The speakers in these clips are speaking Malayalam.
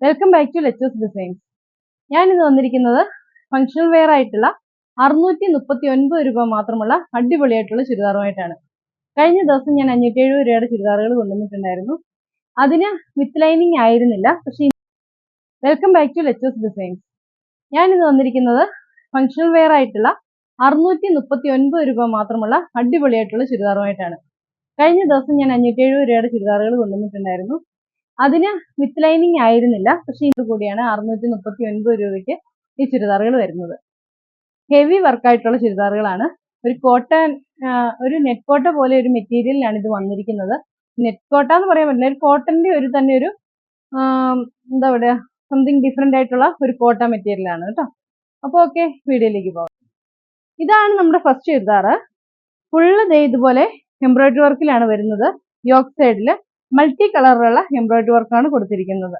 Welcome back to Lettus designs. ഞാൻ ഇന്ന് വന്നിരിക്കുന്നത് ഫങ്ഷണൽ വെയർ ആയിട്ടുള്ള 639 രൂപ മാത്രമുള്ള അടിപൊളിയായിട്ടുള്ള ചുരിദാറുമായിട്ടാണ്. കഴിഞ്ഞ ദിവസം ഞാൻ 570 രൂപയുടെ ചുരിദാറുകൾ കൊണ്ടുവന്നിട്ടുണ്ടായിരുന്നു. അതിന് വിത്ത് ലൈനിങ് ആയിരുന്നില്ല. പക്ഷേ welcome back to Lettus designs. ഞാൻ ഇന്ന് വന്നിരിക്കുന്നത് ഫങ്ഷണൽ വെയർ ആയിട്ടുള്ള 639 രൂപ മാത്രമുള്ള അടിപൊളിയായിട്ടുള്ള ചുരിദാറുമായിട്ടാണ്. കഴിഞ്ഞ ദിവസം ഞാൻ 570 രൂപയുടെ ചുരിദാറുകൾ കൊണ്ടുവന്നിട്ടുണ്ടായിരുന്നു. അതിന് വിത്ത് ലൈനിങ് ആയിരുന്നില്ല. പക്ഷേ ഇത് കൂടിയാണ് 639 രൂപയ്ക്ക് ഈ ചുരിദാറുകൾ വരുന്നത്. ഹെവി വർക്കായിട്ടുള്ള ചുരിദാറുകളാണ്. ഒരു നെറ്റ് കോട്ട പോലെ ഒരു മെറ്റീരിയലിലാണ് ഇത് വന്നിരിക്കുന്നത്. നെറ്റ് കോട്ട എന്ന് പറയാൻ പറ്റില്ല, ഒരു കോട്ടന്റെ ഒരു എന്താ പറയുക, സംതിങ് ഡിഫറെന്റ് ആയിട്ടുള്ള ഒരു കോട്ട മെറ്റീരിയലാണ് കേട്ടോ. അപ്പോൾ ഓക്കെ, വീഡിയോയിലേക്ക് പോകാം. ഇതാണ് നമ്മുടെ ഫസ്റ്റ് ചുരിദാറ്. ഫുള്ള് ഇതുപോലെ എംബ്രോയിഡറി വർക്കിലാണ് വരുന്നത്. യോക്ക് സൈഡിൽ മൾട്ടി കളറിലുള്ള എംബ്രോയിഡറി വർക്കാണ് കൊടുത്തിരിക്കുന്നത്.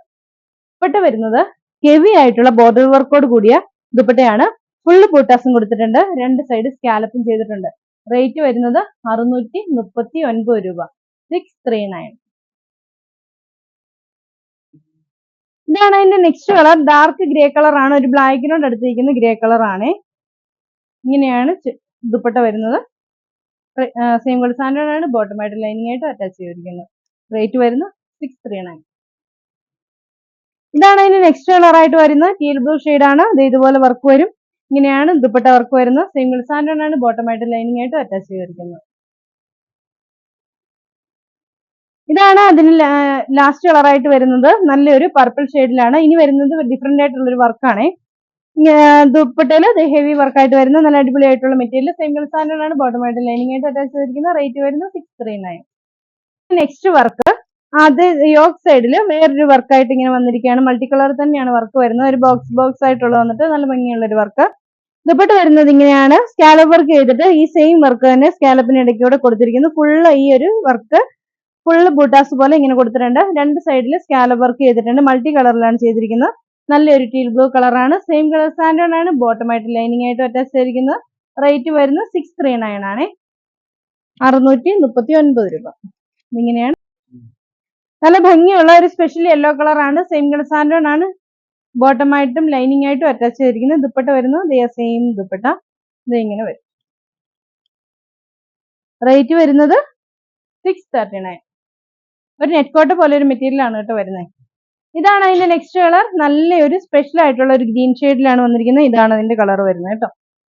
ദുപ്പട്ട വരുന്നത് ഹെവി ആയിട്ടുള്ള ബോർഡർ വർക്കോട് കൂടിയ ദുപ്പട്ടയാണ്. ഫുള്ള് ബൂട്ടാസും കൊടുത്തിട്ടുണ്ട്. രണ്ട് സൈഡ് സ്കാലപ്പും ചെയ്തിട്ടുണ്ട്. റേറ്റ് വരുന്നത് 639 രൂപ, 639. ഇതാണ് അതിന്റെ next colour. Dark grey colour ആണ്. ഒരു ബ്ലാക്കിനോട് അടുത്തിരിക്കുന്ന ഗ്രേ കളർ ആണ്. ഇങ്ങനെയാണ് ദുപ്പട്ട വരുന്നത്. സെയിം കളർ സാൻഡേർഡ് ആണ്. ബോട്ടമായിട്ട് ലൈനിങ് ആയിട്ട് അറ്റാച്ച് ചെയ്തിരിക്കുന്നത്. റേറ്റ് വരുന്നത് 639. ഇതാണ് അതിന്റെ നെക്സ്റ്റ് കളർ ആയിട്ട് വരുന്നത്. ടീൽ ബ്ലൂ ആണ്. ഇതുപോലെ വർക്ക് വരും. ഇങ്ങനെയാണ് ദുപ്പട്ട വർക്ക് വരുന്നത്. സെയിം കളർ സാൻഡേർഡ് ആണ്. ബോട്ടമായിട്ട് ലൈനിങ് ആയിട്ട് അറ്റാച്ച് ചെയ്തിരിക്കുന്നത്. ഇതാണ് അതിന് ലാസ്റ്റ് കളർ ആയിട്ട് വരുന്നത്. നല്ലൊരു പർപ്പിൾ ഷെയ്ഡിലാണ്. ഇനി വരുന്നത് ഡിഫറെന്റ് ആയിട്ടുള്ള ഒരു വർക്കാണ്. ദുപ്പട്ടയില് ഹെവി വർക്കായിട്ട് വരുന്ന നല്ല അടിപൊളിയായിട്ടുള്ള മെറ്റീരിയൽ. സെയിം കളർ സാൻഡേർഡ് ആണ്. ബോട്ടമായിട്ട് ലൈനിങ് ആയിട്ട് അറ്റാച്ച് ചെയ്തിരിക്കുന്നത്. റേറ്റ് വരുന്നത് 639. നെക്സ്റ്റ് വർക്ക്, അത് യോക്ക് സൈഡിൽ വേറൊരു വർക്കായിട്ട് ഇങ്ങനെ വന്നിരിക്കുകയാണ്. മൾട്ടി കളർ തന്നെയാണ് വർക്ക് വരുന്നത്. ഒരു ബോക്സ് ആയിട്ടുള്ള വന്നിട്ട് നല്ല ഭംഗിയുള്ള ഒരു വർക്ക്. ദുപ്പട്ട വരുന്നത് ഇങ്ങനെയാണ്. സ്കാലപ്പ് വർക്ക് ചെയ്തിട്ട് ഈ സെയിം വർക്ക് തന്നെ സ്കാലപ്പിന് ഇടയ്ക്കൂടെ കൊടുത്തിരിക്കുന്നു. ഫുള്ള് ഈ ഒരു വർക്ക് ഫുള്ള് ബൂട്ടാസ് പോലെ ഇങ്ങനെ കൊടുത്തിട്ടുണ്ട്. രണ്ട് സൈഡിൽ സ്കാലപ്പ് വർക്ക് ചെയ്തിട്ടുണ്ട്. മൾട്ടി കളറിലാണ് ചെയ്തിരിക്കുന്നത്. നല്ലൊരു ടീൽ ബ്ലൂ കളറാണ്. സെയിം കളർ സാൻഡേർഡ് ആണ്. ബോട്ടമായിട്ട് ലൈനിങ് ആയിട്ട് അറ്റാച്ച് ചെയ്തിരിക്കുന്നത്. റേറ്റ് വരുന്നത് 639 ആണ്, 639 രൂപ. ഇങ്ങനെയാണ്. നല്ല ഭംഗിയുള്ള ഒരു സ്പെഷ്യൽ യെല്ലോ കളർ ആണ്. സെയിം കളർ സാൻഡേർഡ് ആണ്. ബോട്ടമായിട്ടും ലൈനിങ് ആയിട്ടും അറ്റാച്ച് ചെയ്തിരിക്കുന്നത്. ദുപ്പട്ട വരുന്നത് സെയിം ദുപ്പട്ട ഇങ്ങനെ വരും. റേറ്റ് വരുന്നത് 639. ഒരു നെറ്റ് കോട്ട പോലെ ഒരു മെറ്റീരിയൽ ആണ് കേട്ടോ വരുന്നത്. ഇതാണ് അതിന്റെ നെക്സ്റ്റ് കളർ. നല്ലൊരു സ്പെഷ്യൽ ആയിട്ടുള്ള ഒരു ഗ്രീൻ ഷെയ്ഡിലാണ് വന്നിരിക്കുന്നത്. ഇതാണ് അതിന്റെ കളർ വരുന്നത് കേട്ടോ.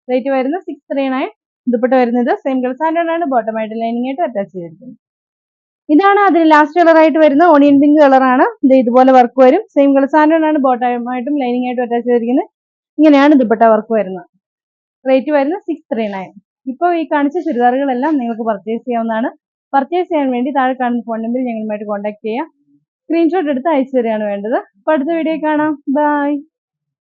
റേറ്റ് വരുന്നത് 639. ദുപ്പട്ട വരുന്നത് സെയിം കളർ സാൻഡേർഡ് ആണ്. ബോട്ടമായിട്ട് ലൈനിങ് ആയിട്ട് അറ്റാച്ച് ചെയ്തിരിക്കുന്നത്. ഇതാണ് അതിന് ലാസ്റ്റ് കളർ ആയിട്ട് വരുന്ന ഓണിയൻ പിങ്ക് കളറാണ്. ഇതുപോലെ വർക്ക് വരും. സെയിം കളർ സാൻഡേർഡ് ആണ്. ബോട്ടമായിട്ടും ലൈനിങ് ആയിട്ടും അറ്റാച്ച് ചെയ്തിരിക്കുന്നത്. ഇങ്ങനെയാണ് ദുപ്പട്ട വർക്ക് വരുന്നത്. റേറ്റ് വരുന്നത് 639. ഇപ്പോൾ ഈ കാണിച്ച ചുരിദാറുകളെല്ലാം നിങ്ങൾക്ക് പർച്ചേസ് ചെയ്യാവുന്നതാണ്. പർച്ചേസ് ചെയ്യാൻ വേണ്ടി താഴെ കാണുന്ന ഫോൺ നമ്പറിൽ ഞങ്ങളുമായിട്ട് കോൺടാക്ട് ചെയ്യുക. സ്ക്രീൻഷോട്ട് എടുത്ത് അയച്ചു തരികയാണ് വേണ്ടത്. അപ്പോൾ അടുത്ത വീഡിയോ കാണാം. ബൈ.